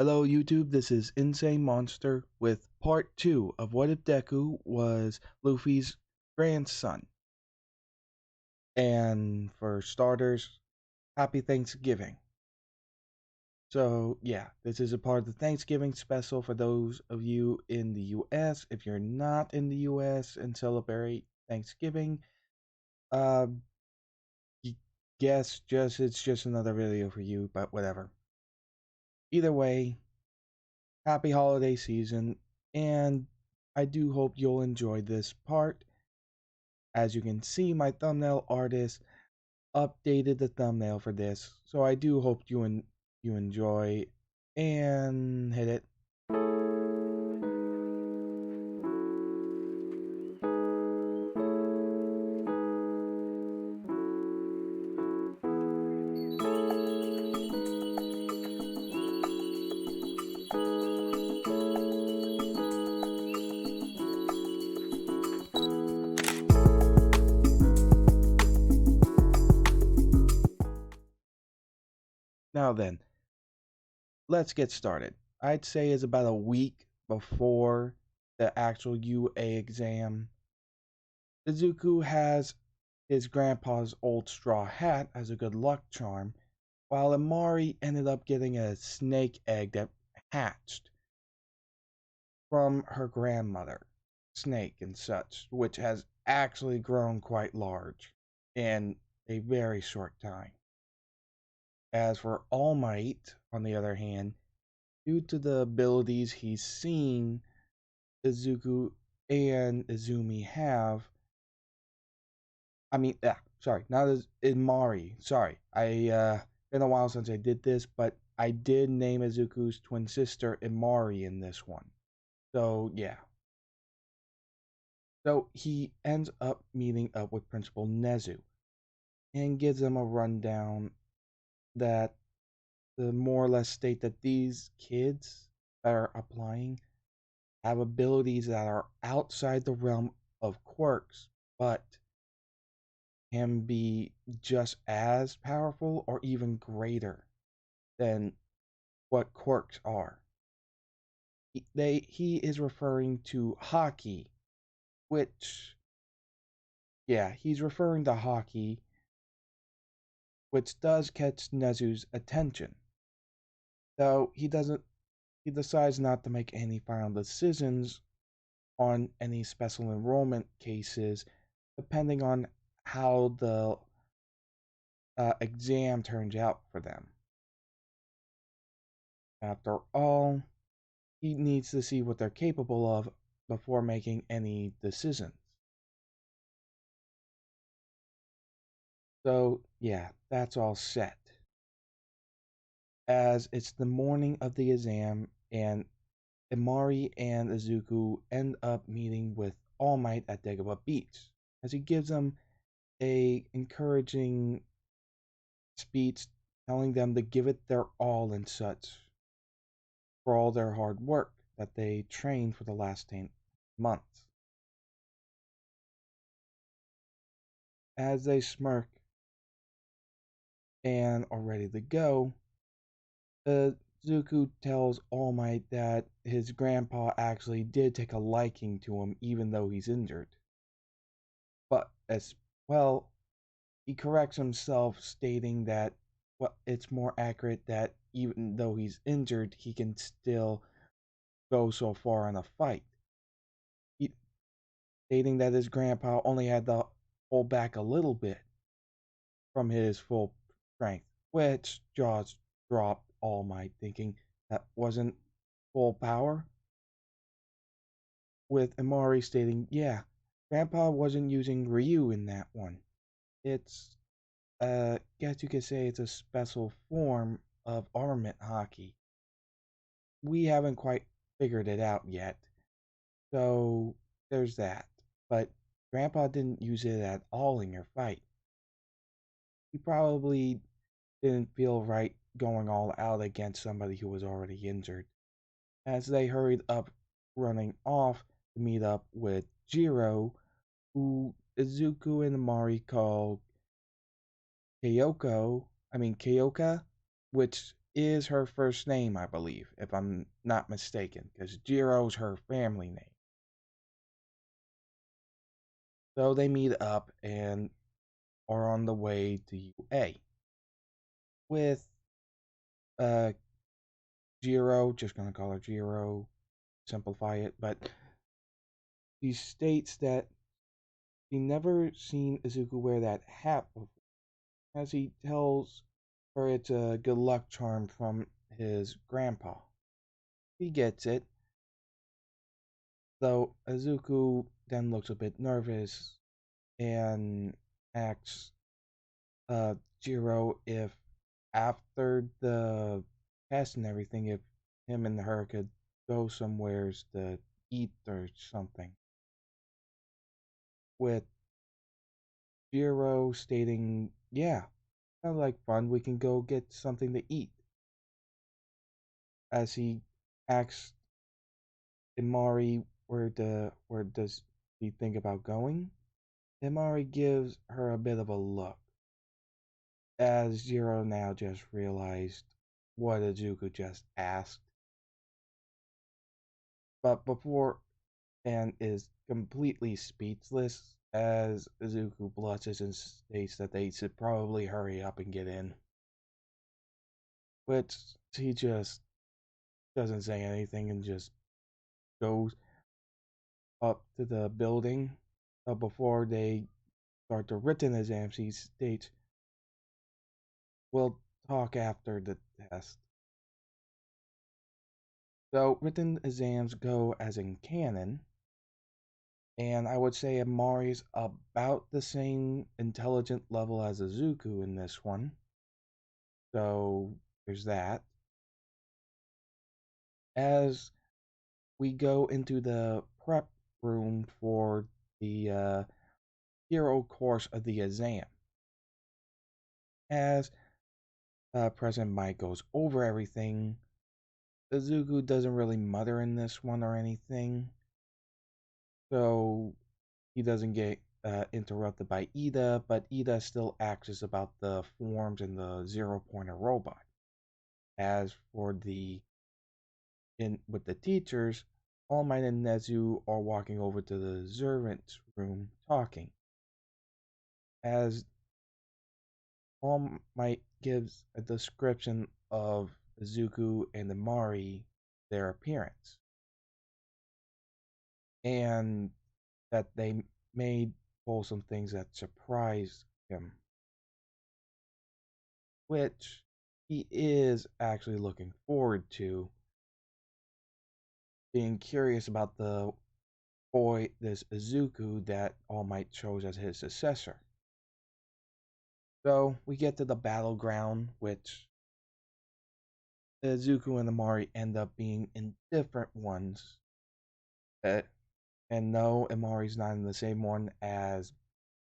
Hello YouTube, this is Insane Monster with part 2 of What If Deku was Luffy's grandson. And for starters, happy Thanksgiving. So yeah, this is a part of the Thanksgiving special for those of you in the US. If you're not in the US and celebrate Thanksgiving, uh, guess it's just another video for you, but whatever. Either way, happy holiday season, and I do hope you'll enjoy this part. As you can see, my thumbnail artist updated the thumbnail for this, so I do hope you enjoy and hit it. Now then, let's get started. I'd say it's about a week before the actual UA exam. Izuku has his grandpa's old straw hat as a good luck charm, while Amari ended up getting a snake egg that hatched from her grandmother, Snake and such, which has actually grown quite large in a very short time. As for All Might, on the other hand, due to the abilities he's seen Izuku and Izumi have, sorry, not as Imari. Sorry, been a while since I did this, but I did name Izuku's twin sister Imari in this one. So yeah. So he ends up meeting up with Principal Nezu and gives them a rundown that the more or less state that these kids that are applying have abilities that are outside the realm of quirks, but can be just as powerful or even greater than what quirks are. He is referring to hockey, which he's referring to hockey, which does catch Nezu's attention. Though he decides not to make any final decisions on any special enrollment cases, depending on how the exam turns out for them. After all, he needs to see what they're capable of before making any decisions. So, yeah, that's all set. As it's the morning of the exam, and Imari and Izuku end up meeting with All Might at Dagobah Beach, as he gives them a encouraging speech telling them to give it their all and such for all their hard work that they trained for the last 10 months. As they smirk and are ready to go, Zuko tells All Might that his grandpa actually did take a liking to him even though he's injured. But as well, he corrects himself, stating that it's more accurate that even though he's injured, he can still go so far in a fight. He, stating that his grandpa only had to hold back a little bit from his full strength, which jaws dropped All Might, thinking that wasn't full power. With Imari stating, yeah, Grandpa wasn't using Ryu in that one. It's, guess you could say it's a special form of armament hockey. We haven't quite figured it out yet, so there's that. But Grandpa didn't use it at all in your fight. He probably didn't feel right going all out against somebody who was already injured. As they hurried up, running off to meet up with Jiro, who Izuku and Amari call Kayoka, which is her first name, I believe, if I'm not mistaken, because Jiro's her family name. So they meet up and are on the way to UA with uh Jiro, just gonna call her Jiro, simplify it, but she states that she never seen Izuku wear that hat before, as he tells her it's a good luck charm from his grandpa. He gets it, though Izuku then looks a bit nervous and asks Jiro if after the test and everything, if him and her could go somewheres to eat or something. With Jiro stating, yeah, sounds like fun, we can go get something to eat. As he asks Imari where does he think about going, Imari gives her a bit of a look, as Jiro now just realized what Izuku just asked. But before and is completely speechless as Izuku blushes and states that they should probably hurry up and get in. Which he just doesn't say anything and just goes up to the building. Before they start the written exams, he states, we'll talk after the test. So written exams go as in canon, and I would say Amari's about the same intelligent level as Izuku in this one. So there's that. As we go into the prep room for the hero course of the exam, as President Mike goes over everything, Izuku doesn't really mutter in this one or anything, so he doesn't get interrupted by Ida, but Ida still asks about the forms and the 0-pointer robot. As for the with the teachers, All Might and Nezu are walking over to the servants' room talking. As All Might gives a description of Izuku and Imari, their appearance, and that they may pull some things that surprised him, which he is actually looking forward to, being curious about the boy, this Izuku, that All Might chose as his successor. So we get to the battleground, which Izuku and Imari end up being in different ones. And no, Imari's not in the same one as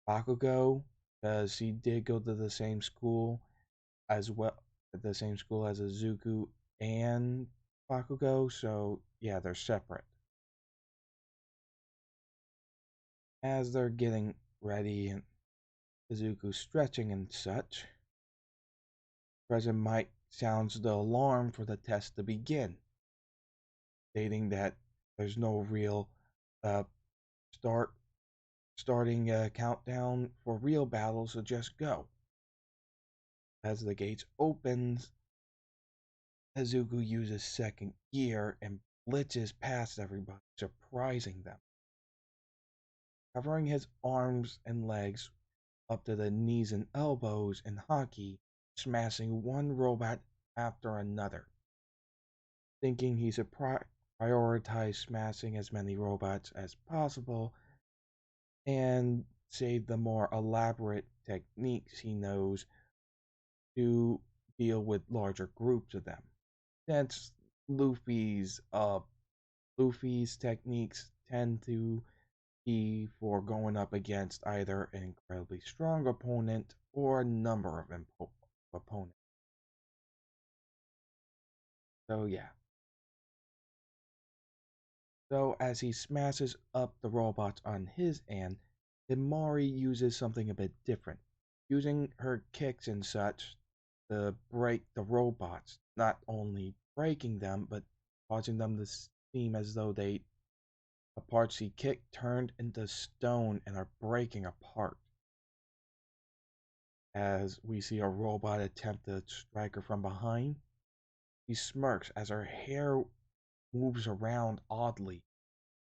Bakugo, because he did go to the same school as well, the same school as Izuku and Bakugo, so yeah, they're separate. As they're getting ready and Izuku stretching and such, President Mike sounds the alarm for the test to begin, stating that there's no real uh, starting a countdown for real battles, so just go. As the gates opens, Izuku uses second gear and blitzes past everybody, surprising them, covering his arms and legs up to the knees and elbows in hockey, smashing one robot after another, thinking he should prioritize smashing as many robots as possible and save the more elaborate techniques he knows to deal with larger groups of them. Since Luffy's techniques tend to be for going up against either an incredibly strong opponent or a number of opponents. So yeah. So as he smashes up the robots on his end, Himari uses something a bit different, using her kicks and such to break the robots, not only breaking them, but causing them to seem as though the parts he kicked turned into stone and are breaking apart. As we see a robot attempt to strike her from behind, she smirks as her hair moves around oddly.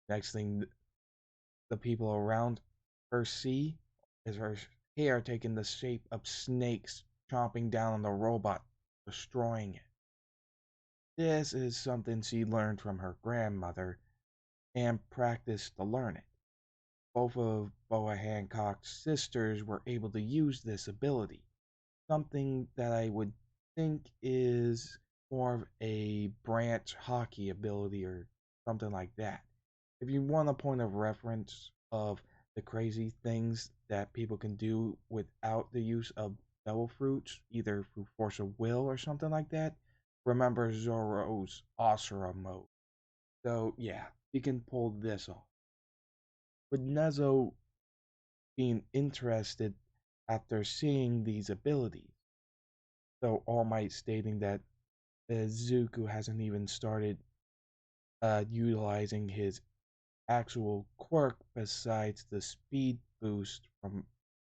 Next thing the people around her see is her hair taking the shape of snakes chomping down on the robot, destroying it. This is something she learned from her grandmother and practiced to learn it. Both of Boa Hancock's sisters were able to use this ability, something that I would think is more of a branch hockey ability or something like that. If you want a point of reference of the crazy things that people can do without the use of devil fruits, either through force of will or something like that, remember Zoro's Asura mode. So yeah, you can pull this off. With Nezo being interested after seeing these abilities, so All Might stating that Zuko hasn't even started utilizing his actual quirk besides the speed boost from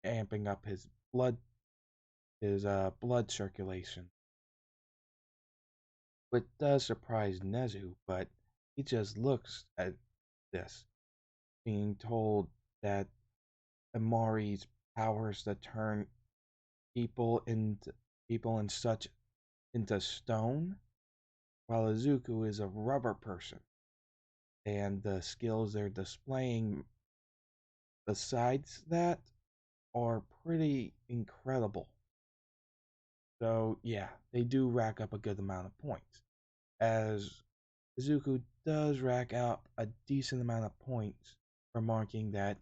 amping up his blood circulation. Which does surprise Nezu, but he just looks at this, being told that Amari's powers to turn people into people and such into stone, while Izuku is a rubber person, and the skills they're displaying besides that are pretty incredible. So yeah, they do rack up a good amount of points. As Izuku does rack up a decent amount of points, remarking that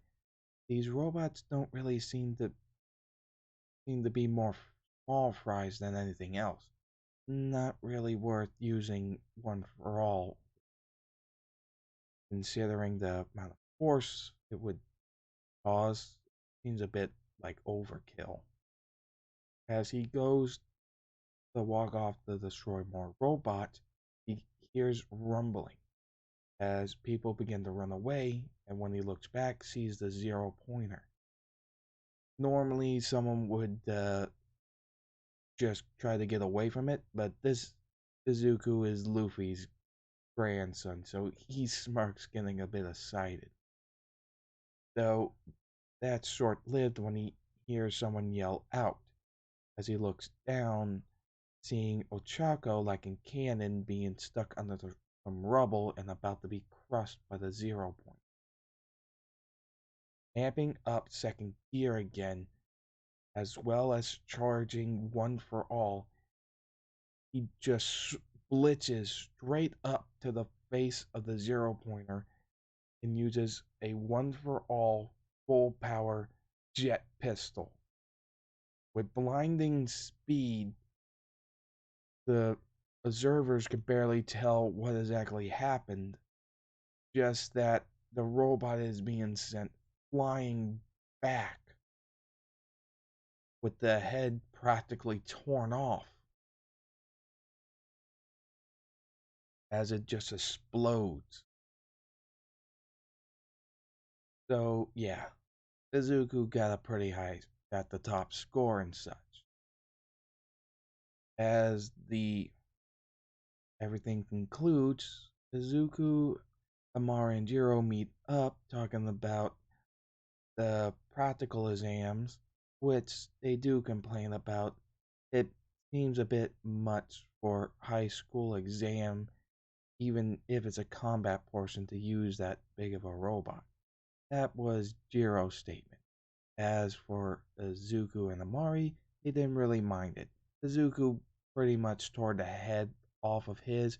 these robots don't really seem to be more small fries than anything else. Not really worth using one for all, considering the amount of force it would cause. Seems a bit like overkill. As he goes to walk off to destroy more robots, he hears rumbling as people begin to run away, and when he looks back, sees the zero pointer. Normally, someone would just try to get away from it, but this Izuku is Luffy's grandson, so he smirks, getting a bit excited. Though that's short lived when he hears someone yell out. As he looks down, seeing Ochako, like in Canon, being stuck under some rubble and about to be crushed by the zero point. Amping up second gear again, as well as charging one for all, he just blitzes straight up to the face of the zero pointer and uses a one for all full power jet pistol. With blinding speed, the observers could barely tell what exactly happened, just that the robot is being sent flying back with the head practically torn off as it just explodes. So, yeah, Izuku got a pretty high at the top score and such. As the everything concludes, Izuku, Amari, and Jiro meet up talking about the practical exams, which they do complain about. It seems a bit much for high school exam, even if it's a combat portion to use that big of a robot. That was Jiro's statement. As for Izuku and Amari, they didn't really mind it. Izuku pretty much tore the head off of his,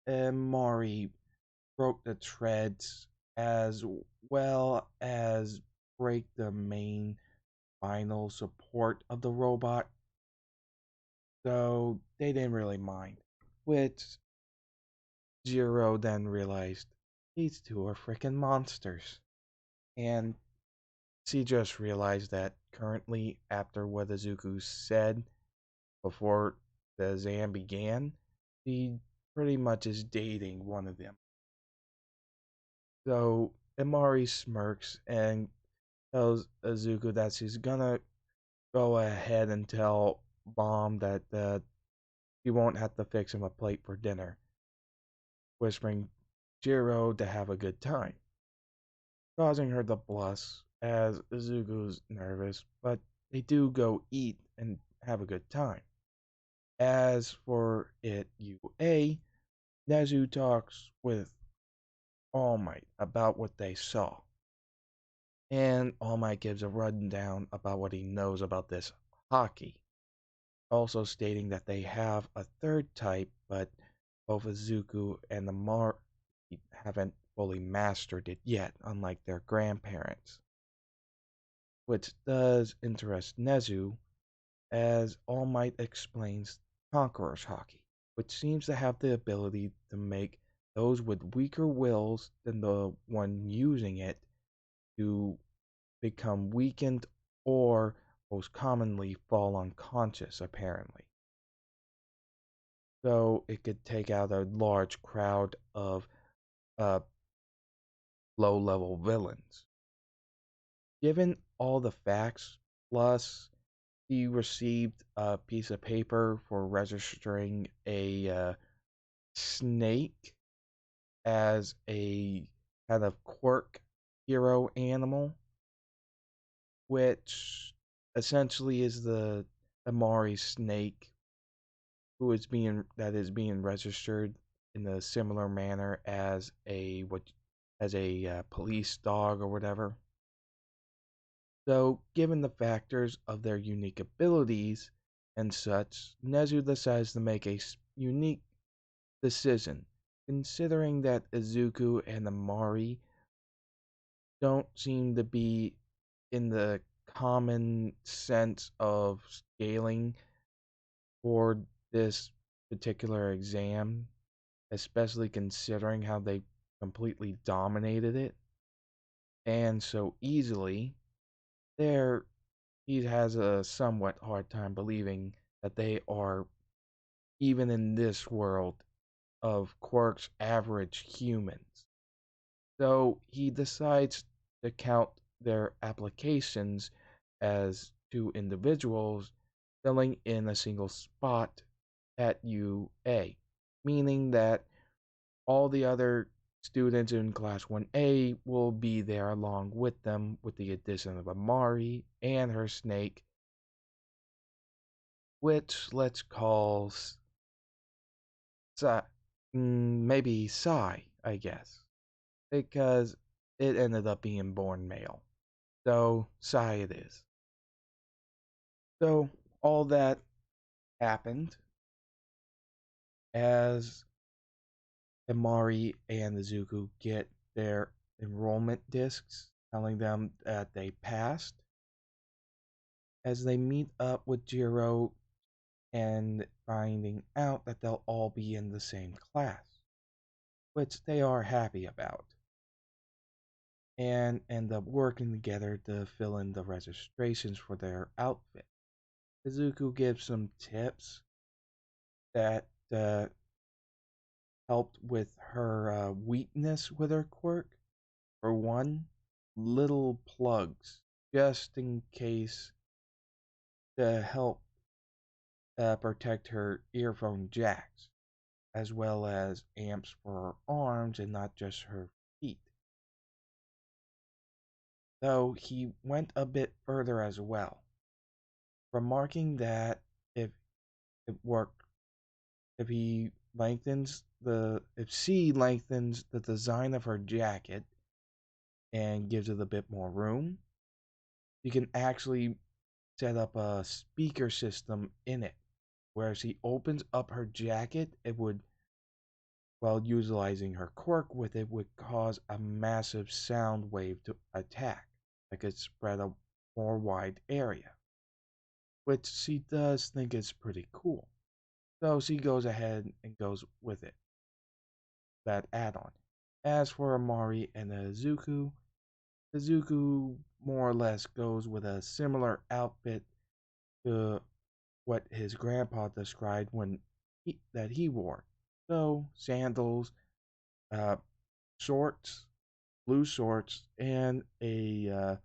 and Amari broke the treads as well as break the main final support of the robot. So they didn't really mind. Which Jiro then realized these two are freaking monsters. And she just realized that currently, after what Izuku said before the exam began, She pretty much is dating one of them. So Imari smirks and tells Izuku that she's gonna go ahead and tell Bomb that she won't have to fix him a plate for dinner, whispering Jiro to have a good time, causing her to blush as Izuku's nervous, but they do go eat and have a good time. As for it UA, Nezu talks with All Might about what they saw, and All Might gives a rundown about what he knows about this hockey, also stating that they have a third type, but both Izuku and the Mar haven't fully mastered it yet, unlike their grandparents, which does interest Nezu, as All Might explains Conqueror's Hockey, which seems to have the ability to make those with weaker wills than the one using it to become weakened or most commonly fall unconscious, apparently. So it could take out a large crowd of uh, low level villains. Given all the facts, plus he received a piece of paper for registering a snake as a kind of quirk hero animal, which essentially is the Amari snake who is being registered in a similar manner as a police dog or whatever. So, given the factors of their unique abilities and such, Nezu decides to make a unique decision, considering that Izuku and Amari don't seem to be in the common sense of scaling for this particular exam, especially considering how they completely dominated it and so easily. There, he has a somewhat hard time believing that they are even in this world of Quirk's average humans. So he decides to count their applications as two individuals filling in a single spot at UA, meaning that all the other students in Class 1A will be there along with them, with the addition of Amari and her snake, which let's call maybe Sai, I guess, because it ended up being born male. So, Sai it is. So, all that happened as Amari and Izuku get their enrollment discs telling them that they passed, as they meet up with Jiro and finding out that they'll all be in the same class, which they are happy about, and end up working together to fill in the registrations for their outfit. Izuku gives some tips that helped with her weakness with her quirk. For one, little plugs, just in case, to help protect her earphone jacks, as well as amps for her arms and not just her feet. Though he went a bit further as well, remarking that if it worked, if he if she lengthens the design of her jacket and gives it a bit more room, you can actually set up a speaker system in it, where as he opens up her jacket, it would, while utilizing her quirk with it, would cause a massive sound wave to attack, that could spread a more wide area, which she does think is pretty cool. So she goes ahead and goes with it, that add-on. As for Amari and Izuku, Izuku more or less goes with a similar outfit to what his grandpa described that he wore, So, sandals, uh, shorts, blue shorts, and a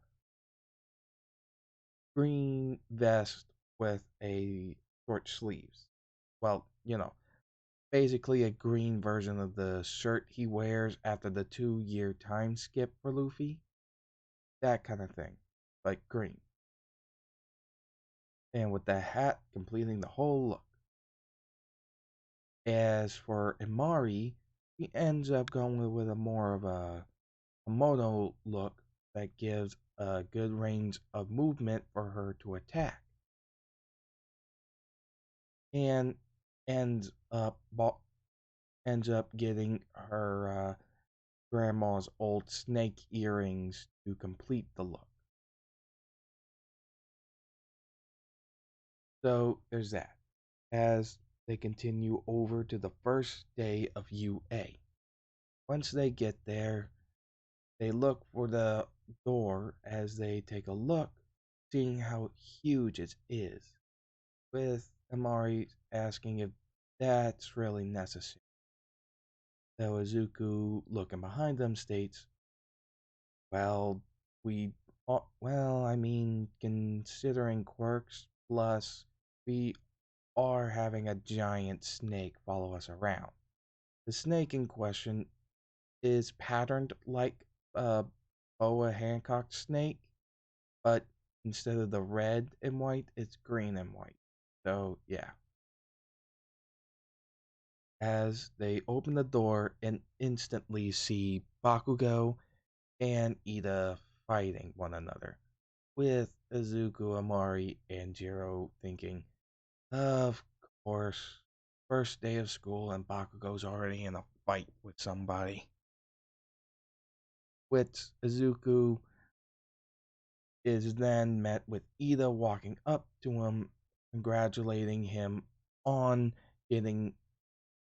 green vest with a short sleeves. Well, basically a green version of the shirt he wears after the 2 year time skip for Luffy. That kind of thing. Like green. And with the hat completing the whole look. As for Imari, he ends up going with a more of a moto look that gives a good range of movement for her to attack. And ends up ends up getting her grandma's old snake earrings to complete the look. So there's that. As they continue over to the first day of UA. Once they get there, they look for the door as they take a look, seeing how huge it is, with Amari asking if that's really necessary. Though Izuku, looking behind them, states, well, I mean, considering quirks, plus we are having a giant snake follow us around. The snake in question is patterned like a boa Hancock snake, but instead of the red and white, it's green and white. So, yeah. As they open the door and instantly see Bakugo and Ida fighting one another, with Izuku, Amari, and Jiro thinking, of course, first day of school and Bakugo's already in a fight with somebody. With Izuku is then met with Ida walking up to him, congratulating him on getting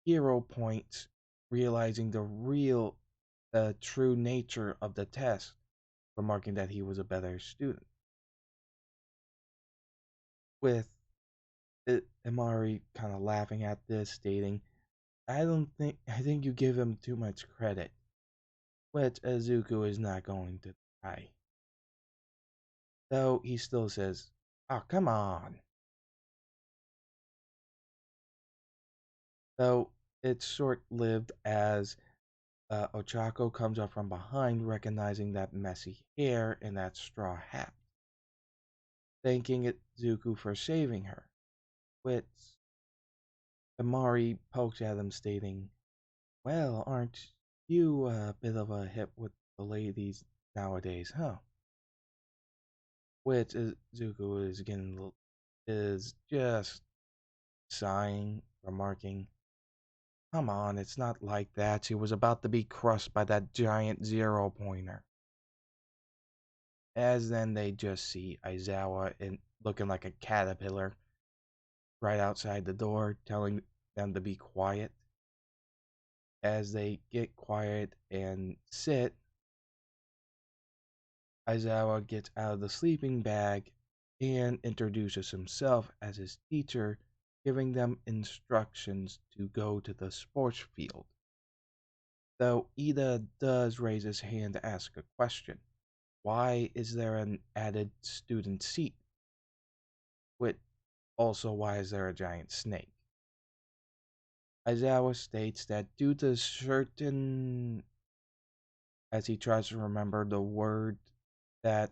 hero points, realizing the true nature of the test, remarking that he was a better student. With Amari kind of laughing at this, stating, I think you give him too much credit, which Izuku is not going to try. Though he still says, oh, come on. Though it's short lived as Ochako comes up from behind, recognizing that messy hair and that straw hat, thanking Izuku for saving her, which Amari pokes at him, stating, well, aren't you a bit of a hit with the ladies nowadays, huh? Which Izuku is just sighing, remarking, come on, it's not like that. She was about to be crushed by that giant 0 pointer. As then they just see Aizawa looking like a caterpillar right outside the door, telling them to be quiet. As they get quiet and sit, Aizawa gets out of the sleeping bag and introduces himself as his teacher, giving them instructions to go to the sports field. Though Ida does raise his hand to ask a question. Why is there an added student seat? With also, why is there a giant snake? Aizawa states that due to certain, as he tries to remember the word that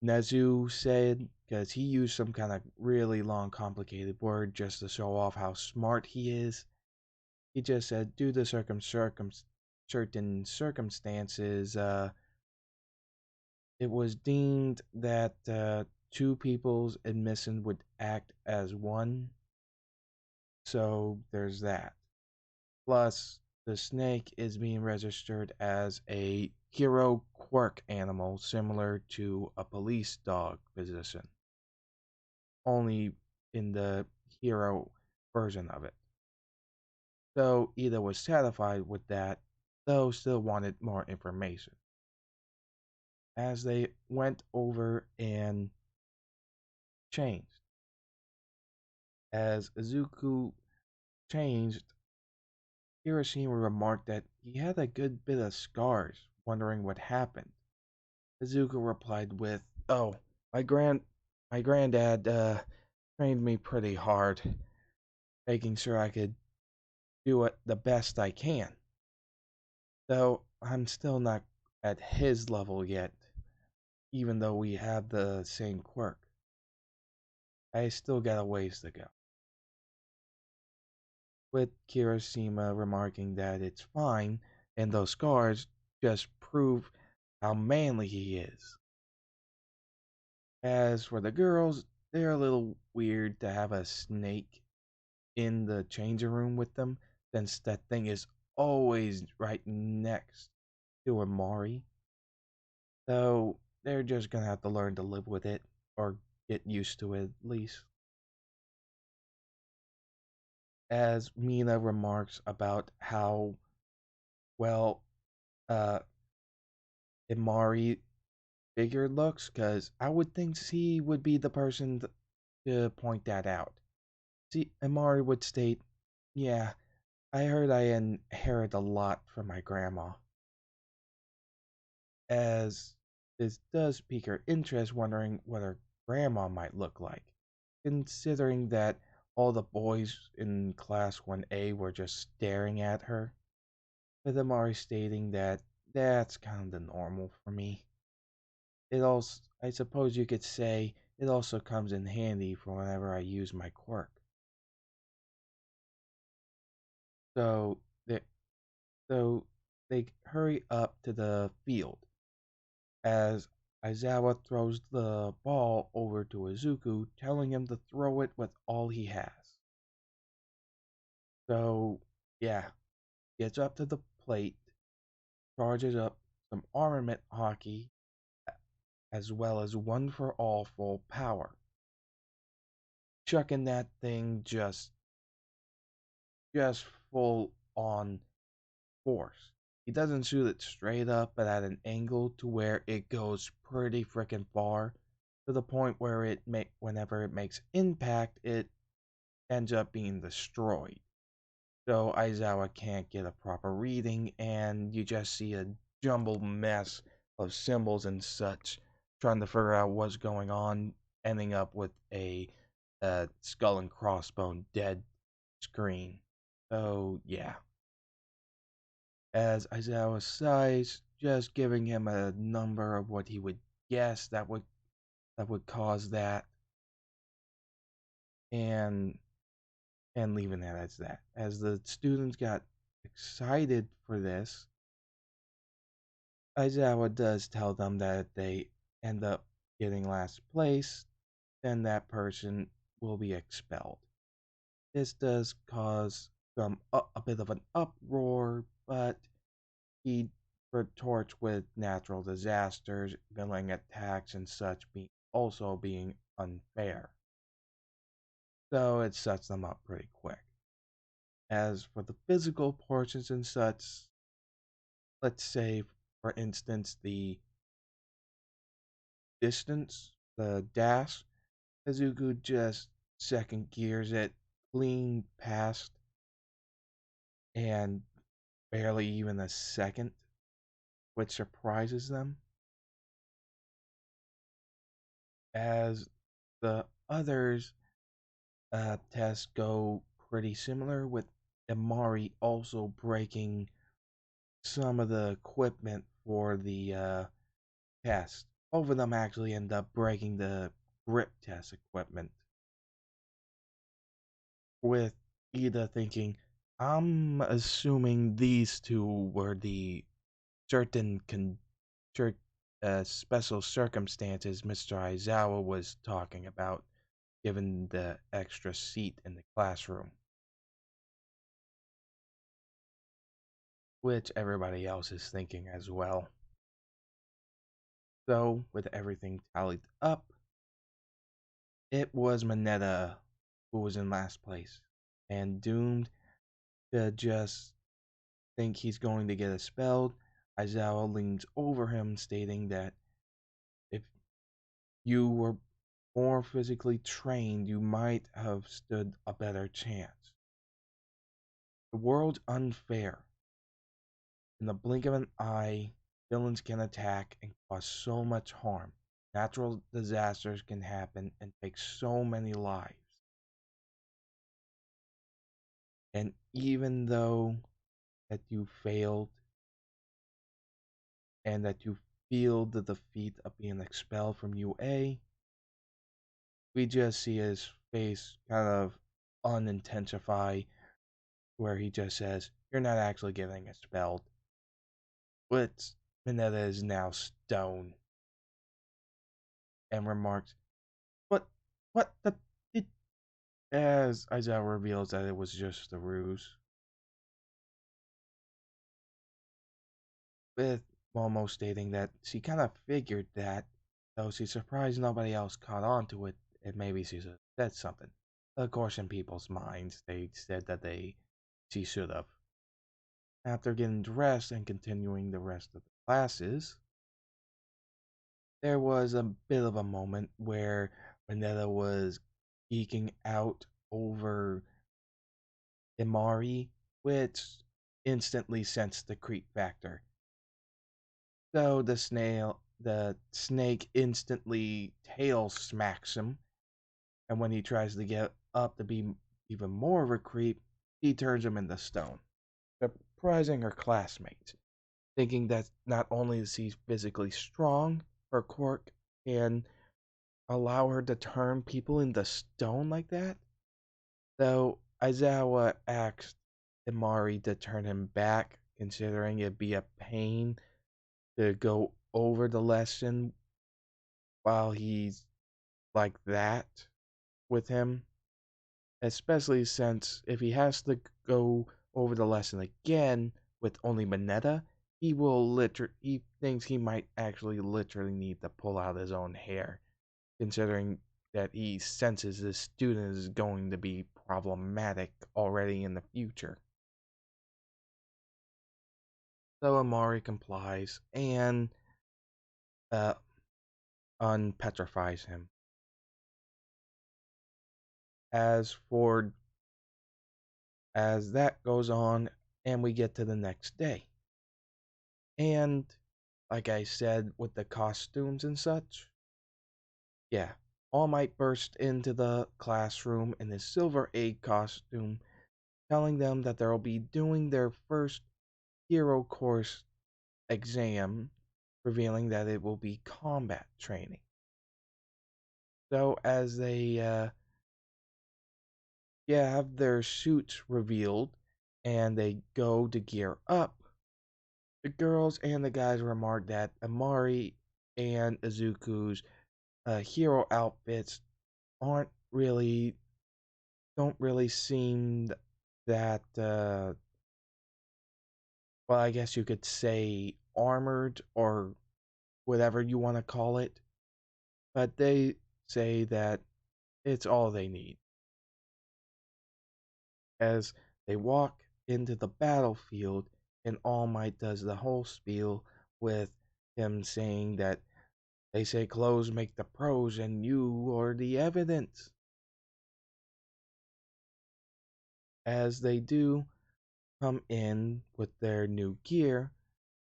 Nezu said, because he used some kind of really long, complicated word just to show off how smart he is. He just said, due to certain circumstances, it was deemed that two people's admission would act as one. So there's that. Plus, the snake is being registered as a hero quirk animal similar to a police dog position, only in the hero version of it. So Ida was satisfied with that, though still wanted more information. As they went over and changed, as Izuku changed, Hiroshima remarked that he had a good bit of scars, wondering what happened. Izuku replied with, "Oh, my grand my granddad trained me pretty hard, making sure I could do it the best I can. Though I'm still not at his level yet, even though we have the same quirk. I still got a ways to go." With Kirishima remarking that it's fine, and those scars just prove how manly he is. As for the girls, they're a little weird to have a snake in the changing room with them, since that thing is always right next to Amari. So they're just gonna have to learn to live with it, or get used to it at least. As Mina remarks about how well uh Amari figure looks, because I would think he would be the person to point that out. See, Amari would state, "Yeah, I heard I inherit a lot from my grandma," as this does pique her interest, wondering what her grandma might look like, considering that all the boys in Class 1A were just staring at her, with Amari stating that that's kind of normal for me. It also, I suppose you could say, it also comes in handy for whenever I use my quirk. So they, so they hurry up to the field as Aizawa throws the ball over to Izuku, telling him to throw it with all he has. So, yeah, gets up to the plate, charges up some armament hockey, as well as one for all full power, chucking that thing just full on force. He doesn't shoot it straight up, but at an angle to where it goes pretty freaking far, to the point where whenever it makes impact, it ends up being destroyed. So Aizawa can't get a proper reading, and you just see a jumbled mess of symbols and such, trying to figure out what's going on, ending up with a skull and crossbone dead screen. So yeah, as Aizawa sighs, just giving him a number of what he would guess that would cause that, and leaving it as that. As the students got excited for this, Aizawa does tell them that if they end up getting last place, then that person will be expelled. This does cause a bit of an uproar, but he retorts with natural disasters, villain attacks, and such also being unfair. So it sets them up pretty quick. As for the physical portions and such, let's say, for instance, the distance, the dash, Kazuku just second gears it clean past, and barely even a second, which surprises them. As the others tests go pretty similar, with Amari also breaking some of the equipment for the test. Both of them actually end up breaking the grip test equipment, with Ida thinking, "I'm assuming these two were the certain special circumstances Mr. Aizawa was talking about, given the extra seat in the classroom," which everybody else is thinking as well. So, with everything tallied up, it was Mineta who was in last place, and doomed to just think he's going to get expelled. Aizawa leans over him, stating that if you were more physically trained, you might have stood a better chance. The world's unfair. In the blink of an eye, villains can attack and cause so much harm. Natural disasters can happen and take so many lives. And even though that you failed and that you feel the defeat of being expelled from UA, we just see his face kind of unintensify where he just says, "You're not actually getting expelled." But Mineta is now stone and remarks, "What? What the?" It, as Aizawa reveals that it was just a ruse, with Momo stating that she kind of figured that, though she's surprised nobody else caught on to it, and maybe she should have said something. Of course, in people's minds, they said that she should have. After getting dressed and continuing the rest of the classes, there was a bit of a moment where Mineta was geeking out over Imari, which instantly sensed the creep factor. So the snake instantly tail smacks him, and when he tries to get up to be even more of a creep, he turns him into stone, surprising her classmates, thinking that not only is he physically strong, her quirk can allow her to turn people into stone like that. Though Aizawa asked Imari to turn him back, considering it'd be a pain to go over the lesson while he's like that with him. Especially since if he has to go over the lesson again with only Mineta, he thinks he might actually literally need to pull out his own hair, considering that he senses this student is going to be problematic already in the future. So Amari complies and uh, unpetrifies him. As for as that goes on, and we get to the next day, and like I said, with the costumes and such, yeah, All Might burst into the classroom in his Silver Egg costume, telling them that they'll be doing their first hero course exam, revealing that it will be combat training. So as they have their suits revealed and they go to gear up, the girls and the guys remark that Amari and Izuku's hero outfits aren't really don't really seem that well, I guess you could say armored or whatever you want to call it, but they say that it's all they need. As they walk into the battlefield, and All Might does the whole spiel with him saying that they say clothes make the pros and you are the evidence. As they do come in with their new gear,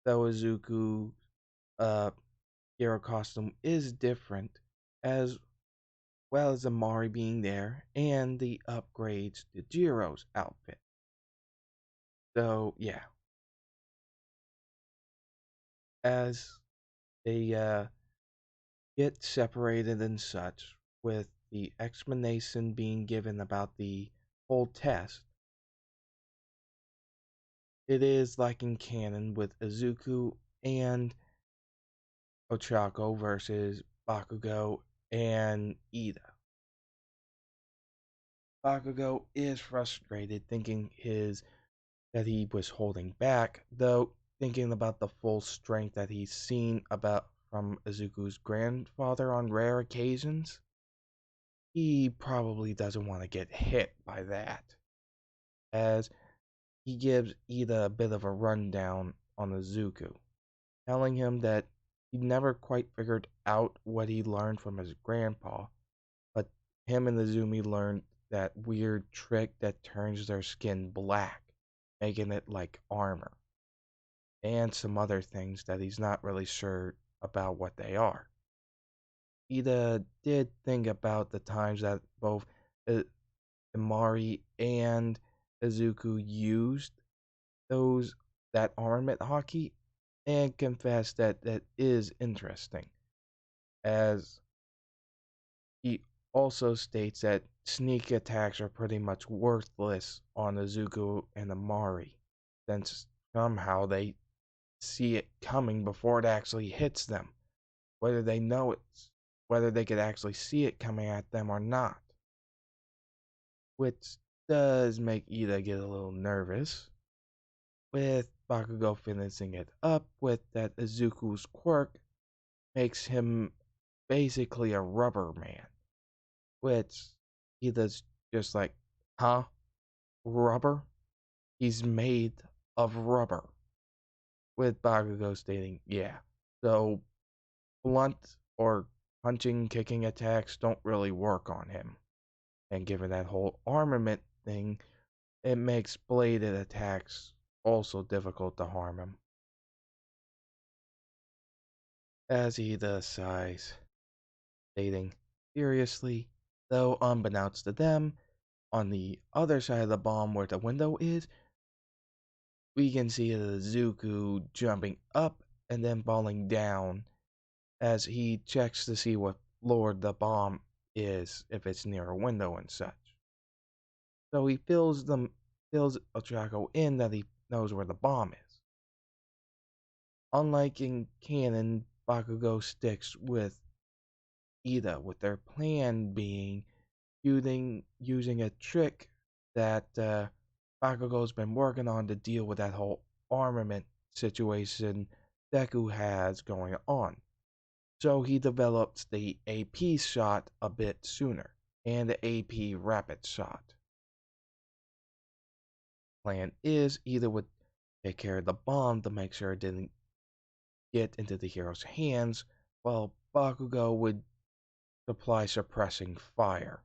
though Izuku's uh, hero costume is different, as well as Amari being there and the upgrades to Jiro's outfit. So, yeah, as they get separated and such, with the explanation being given about the whole test, it is like in canon with Izuku and Ochako versus Bakugo and Ida. Bakugo is frustrated, thinking that he was holding back, though thinking about the full strength that he's seen about from Izuku's grandfather on rare occasions, he probably doesn't want to get hit by that. As he gives Ida a bit of a rundown on Izuku, telling him that he never quite figured out what he learned from his grandpa, but him and Izumi learned that weird trick that turns their skin black, making it like armor, and some other things that he's not really sure about what they are. Ida did think about the times that both uh, Imari and Izuku used those that armament hockey and confessed that that is interesting, as he also states that sneak attacks are pretty much worthless on Izuku and Amari, since somehow they see it coming before it actually hits them, whether they know it's whether they could actually see it coming at them or not, which does make Ida get a little nervous, with Bakugo finishing it up with that Izuku's quirk makes him basically a rubber man, which Ida's just like, huh? Rubber? He's made of rubber. With Bakugo stating, yeah. So blunt or punching, kicking attacks don't really work on him. And given that whole armament thing, it makes bladed attacks also difficult to harm him. As Ida sighs, stating, seriously, though unbeknownst to them, on the other side of the bomb where the window is, we can see the Zuku jumping up and then falling down as he checks to see what floor the bomb is, if it's near a window and such. So he fills Ochako in that he knows where the bomb is. Unlike in canon, Bakugo sticks with Ida, with their plan being using a trick that Bakugo's been working on to deal with that whole armament situation Deku has going on. So he develops the AP shot a bit sooner, and the AP rapid shot. Plan is Ida would take care of the bomb to make sure it didn't get into the hero's hands, while Bakugo would supply suppressing fire.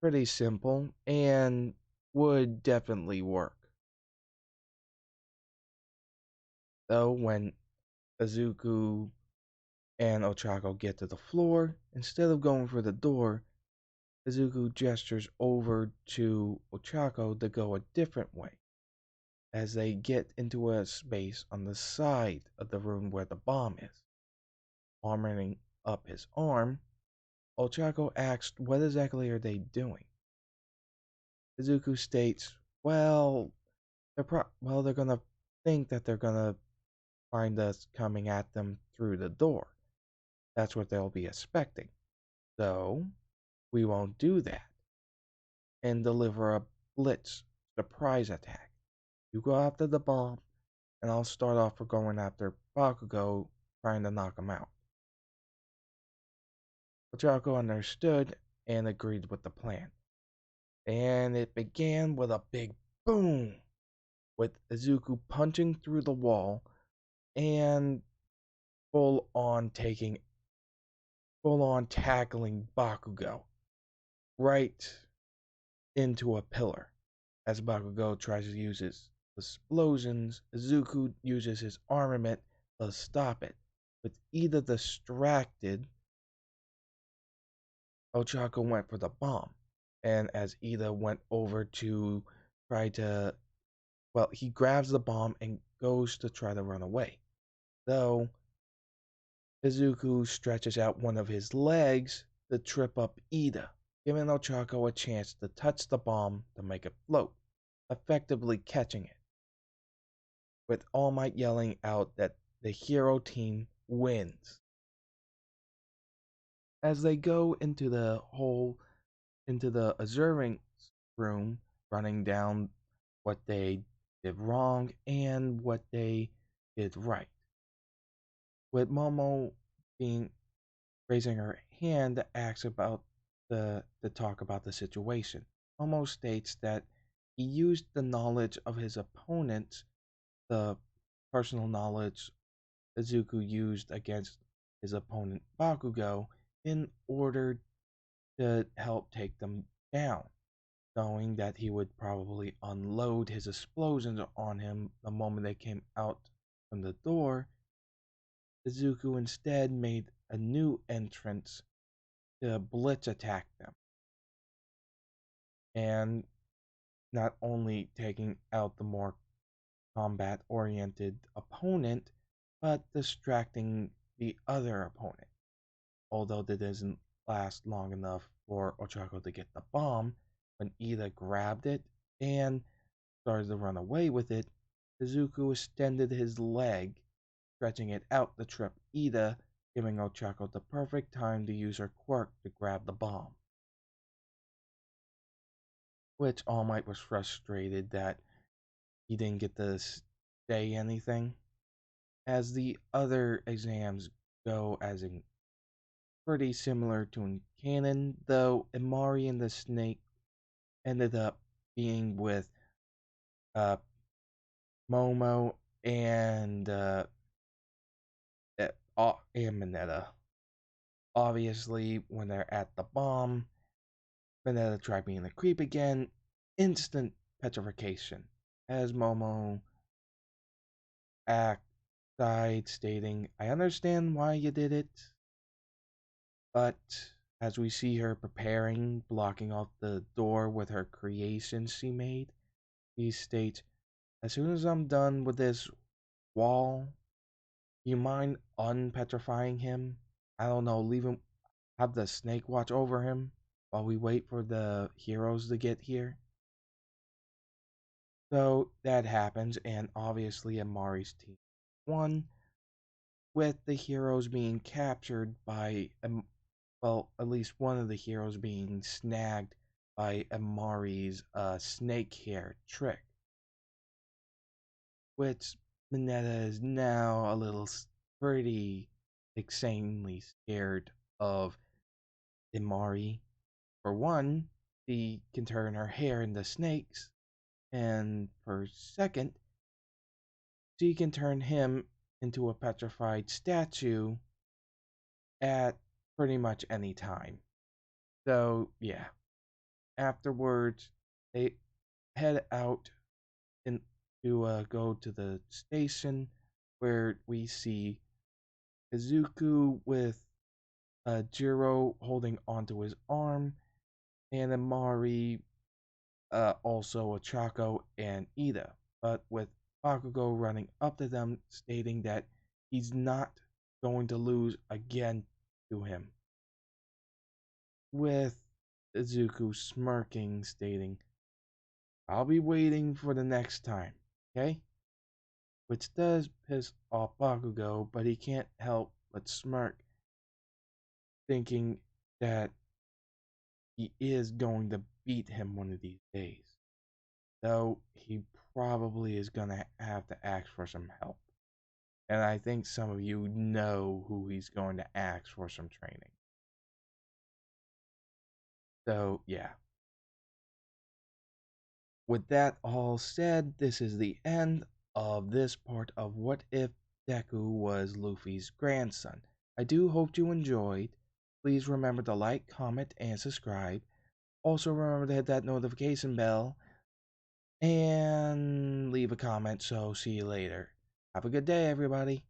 Pretty simple, and would definitely work. Though when Izuku and Ochako get to the floor, instead of going for the door, Izuku gestures over to Ochako to go a different way. As they get into a space on the side of the room where the bomb is. Armoring up his arm, Ochako asks what exactly are they doing. Izuku states, well, they're gonna think that they're gonna find us coming at them through the door. That's what they'll be expecting. So, we won't do that and deliver a blitz surprise attack. You go after the bomb, and I'll start off for going after Bakugo, trying to knock him out. Ochako understood and agreed with the plan. And it began with a big boom, with Izuku punching through the wall and full on tackling Bakugo right into a pillar. As Bakugo tries to use his explosions, Izuku uses his armament to stop it. With Ida distracted, Ochako went for the bomb. And as Ida went over to try to, well, he grabs the bomb and goes to try to run away. Though, Izuku stretches out one of his legs to trip up Ida, giving Ochako a chance to touch the bomb to make it float, effectively catching it, with All Might yelling out that the hero team wins. As they go into the observing room, running down what they did wrong and what they did right. With Momo being raising her hand to ask about to talk about the situation. Momo states that he used the knowledge of his opponent, the personal knowledge Izuku used against his opponent Bakugo, in order to help take them down. knowing that he would probably unload his explosions on him the moment they came out from the door, Izuku instead made a new entrance to blitz attack them, and not only taking out the more combat oriented opponent, but distracting the other opponent. Although that doesn't last long enough for Ochako to get the bomb, when Ida grabbed it and started to run away with it, Izuku extended his leg, stretching it out to trip Ida, giving Ochako the perfect time to use her quirk to grab the bomb. Which All Might was frustrated that he didn't get to say anything. As the other exams go, as in pretty similar to in canon, though Imari and the snake ended up being with uh, Momo and Mineta. Obviously, when they're at the bomb, Mineta tried being a creep again. Instant petrification. As Momo died, stating, "I understand why you did it," but as we see her preparing, blocking off the door with her creations she made, he states, "As soon as I'm done with this wall, you mind unpetrifying him? I don't know, leave him, have the snake watch over him while we wait for the heroes to get here." So that happens, and obviously Amari's team won, with the heroes being captured by, well, at least one of the heroes being snagged by Amari's snake hair trick, which Mineta is now a little pretty insanely scared of Imari. For one, she can turn her hair into snakes, and for second, she can turn him into a petrified statue at pretty much any time. So, yeah. Afterwards, they head out to go to the station, where we see Izuku with Jiro holding onto his arm, and Amari, also Ochako and Ida, but with Bakugo running up to them, stating that he's not going to lose again to him, with Izuku smirking, stating, "I'll be waiting for the next time, okay?" Which does piss off Bakugo, but he can't help but smirk, thinking that he is going to beat him one of these days. Though he probably is going to have to ask for some help. And I think some of you know who he's going to ask for some training. So, yeah. With that all said, this is the end of this part of What If Deku Was Luffy's Grandson. I do hope you enjoyed. Please remember to like, comment, and subscribe. Also remember to hit that notification bell and leave a comment. So see you later. Have a good day, everybody.